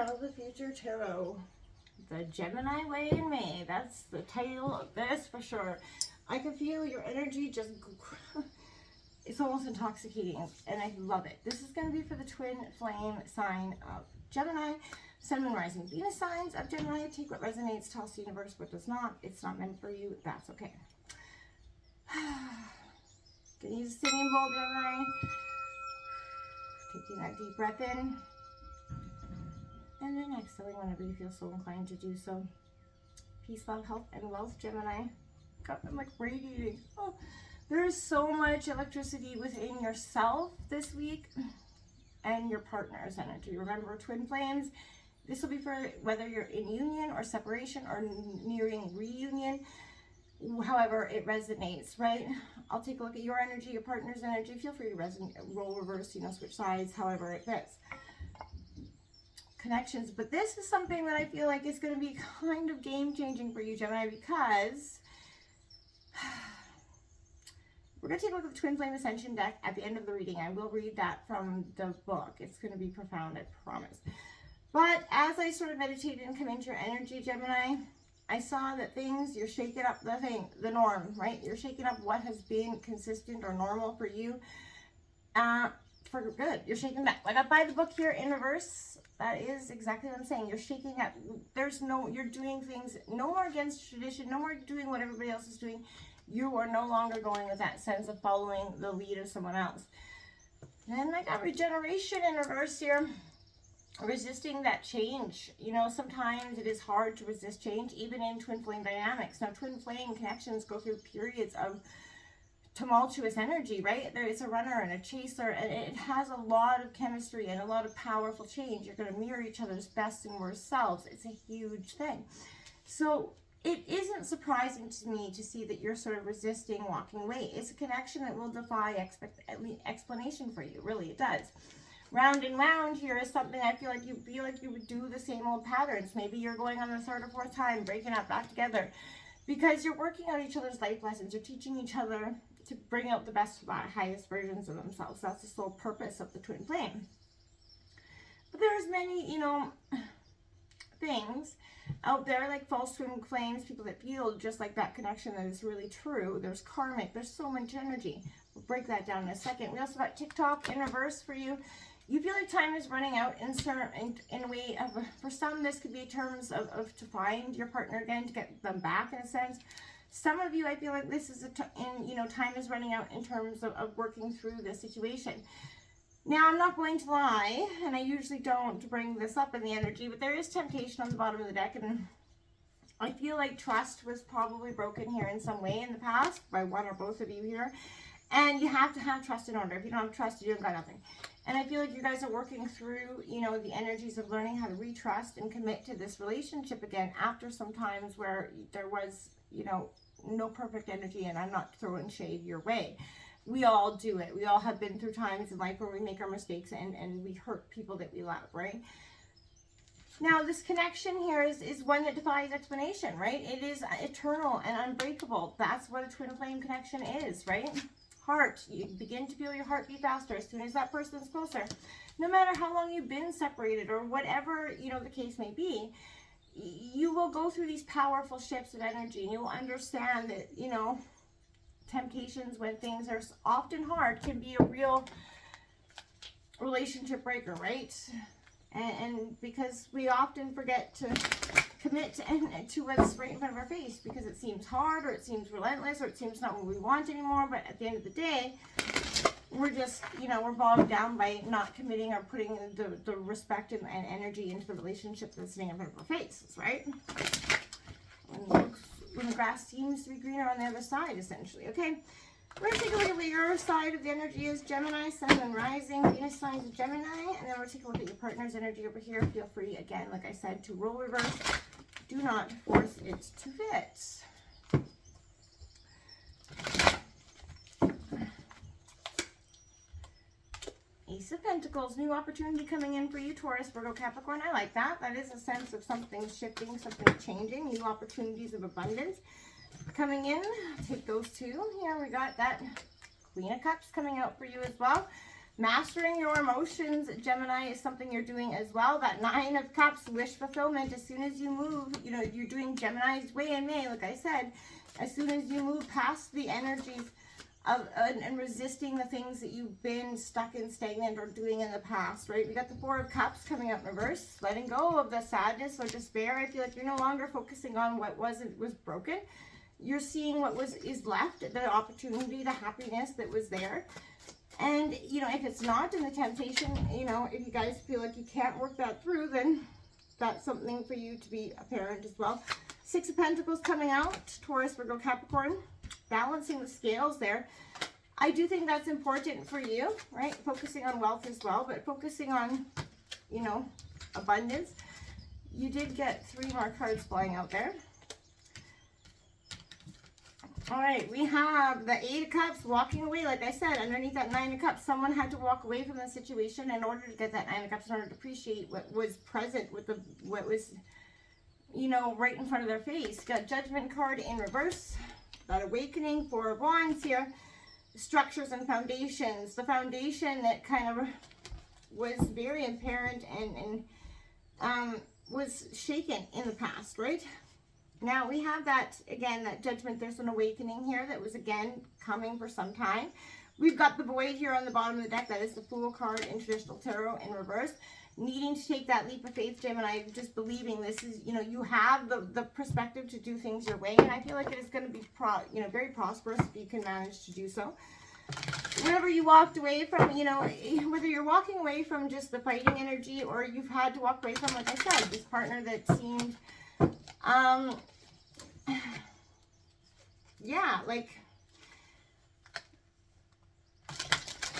Tell the Future Tarot. The Gemini Way in May. That's the title of this for sure. I can feel your energy just... It's almost intoxicating, and I love it. This is going to be for the twin flame sign of Gemini, Sun, Moon, Rising, Venus signs of Gemini. Take what resonates, toss the universe what does not. It's not meant for you. That's okay. Gonna use a singing bowl, Gemini. Taking that deep breath in. And then exhaling whenever you feel so inclined to do so. Peace, love, health, and wealth, Gemini. God, I'm like radiating. Oh, there's so much electricity within yourself this week and your partner's energy. Remember, twin flames. This will be for whether you're in union or separation or nearing reunion. However it resonates, right? I'll take a look at your energy, your partner's energy. Feel free to roll reverse, switch sides, however it fits. Connections. But this is something that I feel like is going to be kind of game-changing for you, Gemini, because we're going to take a look at the Twin Flame Ascension deck at the end of the reading. I will read that from the book. It's going to be profound, I promise. But as I sort of meditated and come into your energy, Gemini, I saw that you're shaking up the norm, right? You're shaking up what has been consistent or normal for you for good. You're shaking that. Like I buy the book here in reverse. That is exactly what I'm saying. You're shaking up. You're doing things no more against tradition, no more doing what everybody else is doing. You are no longer going with that sense of following the lead of someone else. And I got regeneration in reverse here. Resisting that change. Sometimes it is hard to resist change, even in twin flame dynamics. Now, twin flame connections go through periods of tumultuous energy, right? It's a runner and a chaser, and it has a lot of chemistry and a lot of powerful change. You're going to mirror each other's best and worst selves. It's a huge thing. So it isn't surprising to me to see that you're sort of resisting walking away. It's a connection that will defy explanation for you. Really, it does. Round and round here is something I feel like you would do the same old patterns. Maybe you're going on the third or fourth time, breaking up, back together, because you're working out each other's life lessons. You're teaching each other to bring out the best, highest versions of themselves. That's the sole purpose of the twin flame. But there's many, things out there like false twin flames, people that feel just like that connection that is really true. There's karmic. There's so much energy. We'll break that down in a second. We also got TikTok in reverse for you. You feel like time is running out in a way of, for some, this could be terms of to find your partner again, to get them back in a sense. Some of you, I feel like this is time is running out in terms of working through the situation. Now, I'm not going to lie, and I usually don't bring this up in the energy, but there is temptation on the bottom of the deck, and I feel like trust was probably broken here in some way in the past by one or both of you here. And you have to have trust in order. If you don't have trust, you don't got nothing. And I feel like you guys are working through, the energies of learning how to retrust and commit to this relationship again after some times where there was, no perfect energy, and I'm not throwing shade your way. We all do it. We all have been through times in life where we make our mistakes and we hurt people that we love, right? Now, this connection here is one that defies explanation, right? It is eternal and unbreakable. That's what a twin flame connection is, right? Heart, you begin to feel your heart beat faster as soon as that person's closer. No matter how long you've been separated or whatever, the case may be, you will go through these powerful shifts of energy, and you'll understand that, temptations when things are often hard can be a real relationship breaker, right? And because we often forget to commit to what's right in front of our face because it seems hard, or it seems relentless, or it seems not what we want anymore. But at the end of the day, we're just, we're bogged down by not committing or putting the respect and energy into the relationship that's sitting in front of our faces, right? When the grass seems to be greener on the other side, essentially. Okay, we're going to take a look at what your side of the energy is. Gemini, Sun, and Rising, Venus signs of Gemini. And then we'll take a look at your partner's energy over here. Feel free, again, like I said, to roll reverse. Do not force it to fit. Ace of Pentacles, new opportunity coming in for you, Taurus, Virgo, Capricorn. I like that. That is a sense of something shifting, something changing, new opportunities of abundance coming in. Take those two. Here we got that Queen of Cups coming out for you as well. Mastering your emotions, Gemini, is something you're doing as well. That 9 of Cups, wish fulfillment. As soon as you move, you know, you're doing Gemini's way in May, like I said. As soon as you move past the energies of and resisting the things that you've been stuck in, stagnant, or doing in the past, right? We got the 4 of Cups coming out in reverse. Letting go of the sadness or despair. I feel like you're no longer focusing on what was broken. You're seeing what is left, the opportunity, the happiness that was there. And, you know, if it's not in the temptation, you know, if you guys feel like you can't work that through, then that's something for you to be apparent as well. 6 of Pentacles coming out, Taurus, Virgo, Capricorn, balancing the scales there. I do think that's important for you, right? Focusing on wealth as well, but focusing on, you know, abundance. You did get 3 more cards flying out there. All right, we have the 8 of Cups, walking away. Like I said, underneath that 9 of Cups, someone had to walk away from the situation in order to get that 9 of Cups, in order to appreciate what was present with what was, you know, right in front of their face. Got Judgment card in reverse. Got Awakening, 4 of Wands here. Structures and foundations. The foundation that kind of was very apparent and was shaken in the past, right? Now we have that, again, that Judgment. There's an awakening here that was, again, coming for some time. We've got the Void here on the bottom of the deck. That is the Fool card in traditional tarot in reverse. Needing to take that leap of faith, Gemini, just believing this is, you know, you have the perspective to do things your way. And I feel like it is going to be, very prosperous if you can manage to do so. Whenever you walked away from, you know, whether you're walking away from just the fighting energy, or you've had to walk away from, like I said, this partner that seemed, yeah, like,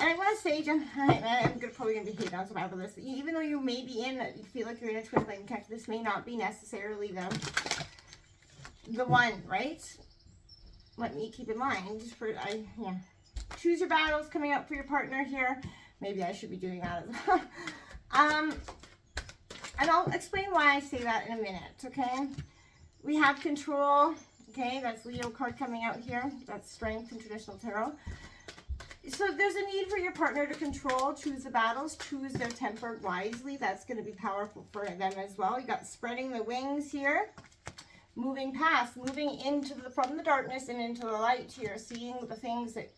and I want to say, I'm probably going to be hating on some about this. Even though you may be you feel like you're in a twin flame connection, this may not be necessarily the one, right? Let me keep in mind, yeah. Choose your battles coming up for your partner here. Maybe I should be doing that as well. And I'll explain why I say that in a minute, okay? We have Control, okay? That's Leo card coming out here. That's Strength in traditional tarot. So there's a need for your partner to control, choose the battles, choose their temper wisely. That's going to be powerful for them as well. You got Spreading the Wings here. Moving past, moving into from the darkness and into the light here. Seeing the things that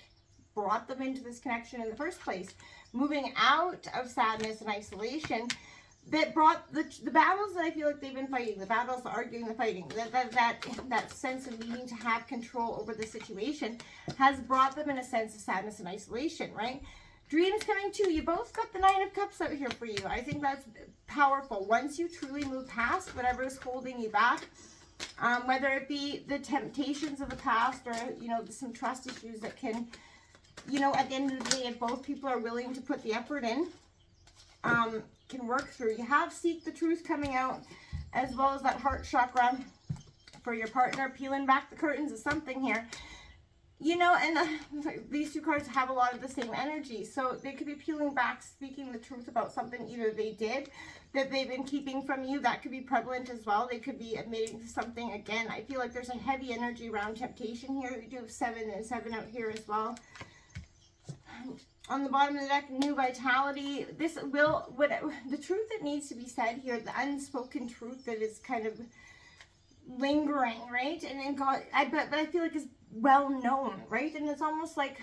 brought them into this connection in the first place. Moving out of sadness and isolation that brought the battles that I feel like they've been fighting, the battles, the arguing, the fighting, that sense of needing to have control over the situation has brought them in a sense of sadness and isolation, right? Dreams coming too. You both got the 9 of Cups out here for you. I think that's powerful. Once you truly move past whatever is holding you back, whether it be the temptations of the past or, you know, some trust issues that can, you know, at the end of the day, if both people are willing to put the effort in, can work through. You have Seek the Truth coming out, as well as that heart chakra for your partner, peeling back the curtains of something here. You know, and these 2 cards have a lot of the same energy. So they could be peeling back, speaking the truth about something either they did that they've been keeping from you. That could be prevalent as well. They could be admitting to something. Again, I feel like there's a heavy energy around temptation here. We do have 7 and 7 out here as well. On the bottom of the deck, New Vitality. This will, the truth that needs to be said here, the unspoken truth that is kind of lingering, right? And then God, but I feel like it's well known, right? And it's almost like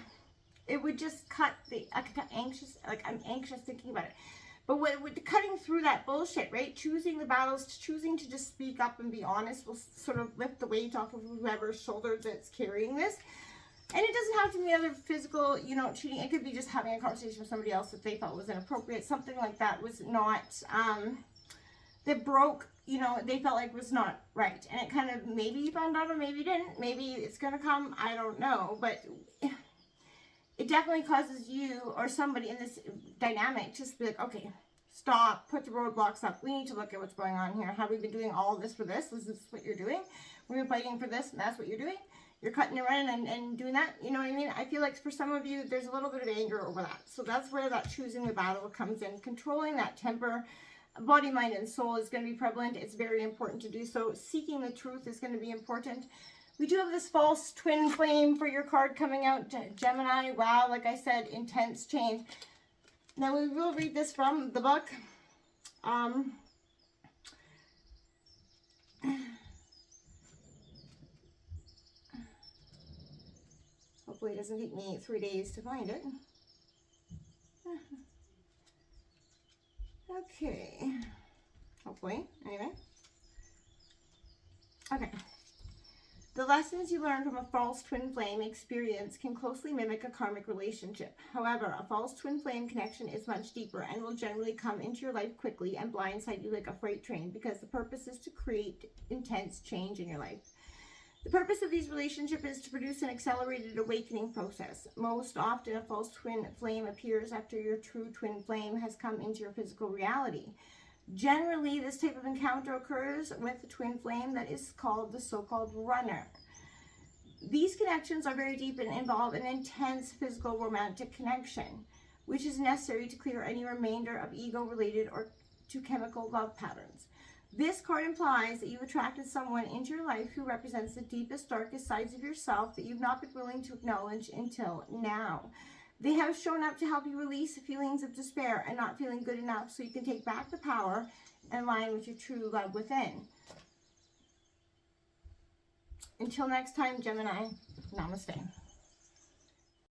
it would just cut I get anxious, like I'm anxious thinking about it. But cutting through that bullshit, right? Choosing the battles, choosing to just speak up and be honest will sort of lift the weight off of whoever's shoulder that's carrying this. And it doesn't have to be other physical, you know, cheating. It could be just having a conversation with somebody else that they felt was inappropriate. Something like that was not, that broke, you know, they felt like was not right. And it kind of, maybe you found out or maybe you didn't. Maybe it's going to come, I don't know. But it definitely causes you or somebody in this dynamic to just be like, okay, stop, put the roadblocks up. We need to look at what's going on here. Have we been doing all of this for this? Is this what you're doing? We've been fighting for this and that's what you're doing? You're cutting and running and doing that, you know what I mean? I feel like for some of you, there's a little bit of anger over that. So that's where that choosing the battle comes in. Controlling that temper, body, mind, and soul is going to be prevalent. It's very important to do so. Seeking the truth is going to be important. We do have this false twin flame for your card coming out, Gemini. Wow, like I said, intense change. Now we will read this from the book. Hopefully it doesn't take me 3 days to find it. Okay. Hopefully. Anyway. Okay. The lessons you learn from a false twin flame experience can closely mimic a karmic relationship. However, a false twin flame connection is much deeper and will generally come into your life quickly and blindside you like a freight train, because the purpose is to create intense change in your life. The purpose of these relationships is to produce an accelerated awakening process. Most often, a false twin flame appears after your true twin flame has come into your physical reality. Generally, this type of encounter occurs with a twin flame that is called the so-called runner. These connections are very deep and involve an intense physical romantic connection, which is necessary to clear any remainder of ego-related or to chemical love patterns. This card implies that you've attracted someone into your life who represents the deepest, darkest sides of yourself that you've not been willing to acknowledge until now. They have shown up to help you release feelings of despair and not feeling good enough, so you can take back the power and align with your true love within. Until next time, Gemini, namaste.